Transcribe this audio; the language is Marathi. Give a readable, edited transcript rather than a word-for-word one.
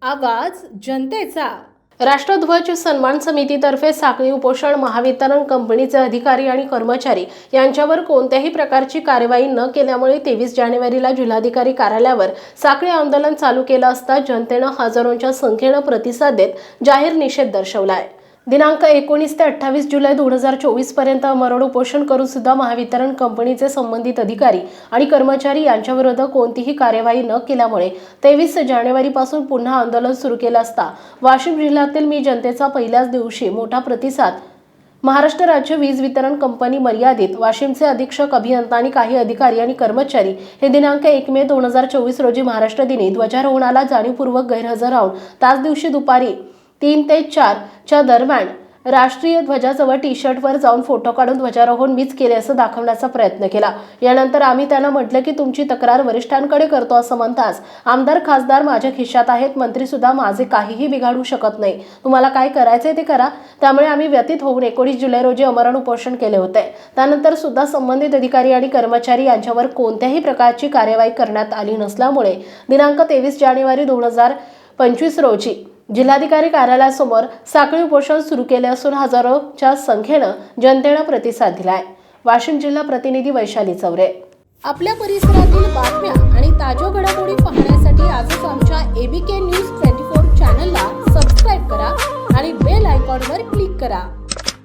आवाज जनतेचा। राष्ट्रध्वज सन्मान समितीतर्फे साखळी उपोषण महावितरण कंपनीचे अधिकारी आणि कर्मचारी यांच्यावर कोणत्याही प्रकारची कार्यवाही न केल्यामुळे 23 जानेवारीला जिल्हाधिकारी कार्यालयावर साखळी आंदोलन चालू केलं असता जनतेनं हजारोंच्या संख्येनं प्रतिसाद देत जाहीर निषेध दर्शवलाय। दिनांक 19 ते 28 जुलै 2024 पर्यंत मरण उपोषण करून सुद्धा महावितरण कंपनीचे संबंधित अधिकारी आणि कर्मचारी यांच्याविरुद्ध कोणतीही कार्यवाही न केल्यामुळे 23 जानेवारीपासून पुन्हा आंदोलन सुरू केलं असता वाशिम जिल्ह्यातील मी जनतेचा पहिल्याच दिवशी मोठा प्रतिसाद। महाराष्ट्र राज्य वीज वितरण कंपनी मर्यादित वाशिमचे अधीक्षक अभियंता आणि काही अधिकारी आणि कर्मचारी हे दिनांक 1 मे 2024 रोजी महाराष्ट्र दिनी ध्वजारोहणाला जाणीवपूर्वक गैरहजर राहून त्याच दिवशी दुपारी 3 ते 4 च्या दरम्यान राष्ट्रीय ध्वजाजवळ टी-शर्टवर जाऊन फोटो काढून ध्वजारोहण मीच केले असं दाखवण्याचा प्रयत्न केला। यानंतर आम्ही त्यांना म्हटलं की तुमची तक्रार वरिष्ठांकडे करतो असं म्हणताच आमदार खासदार माझ्या खिशात आहेत, मंत्री सुद्धा माझे काहीही बिघाडू शकत नाही, तुम्हाला काय करायचंय ते करा। त्यामुळे आम्ही व्यथित होऊन 19 जुलै रोजी अमरण उपोषण केले होते। त्यानंतर सुद्धा संबंधित अधिकारी आणि कर्मचारी यांच्यावर कोणत्याही प्रकारची कार्यवाही करण्यात आली नसल्यामुळे दिनांक 23 जानेवारी 2025 रोजी जिल्हाधिकारी कार्यालयासमोर साखळी उपोषण सुरू केले असून हजारोच्या संख्येनं जनतेनं प्रतिसाद दिलाय। वाशिम जिल्हा प्रतिनिधी वैशाली चौरे। आपल्या परिसरातील बातम्या आणि ताज्या घडामोडी पाहण्यासाठी आजच आमच्या ABK न्यूज 24 चॅनलला सबस्क्राईब करा आणि बेल आयकॉनवर क्लिक करा।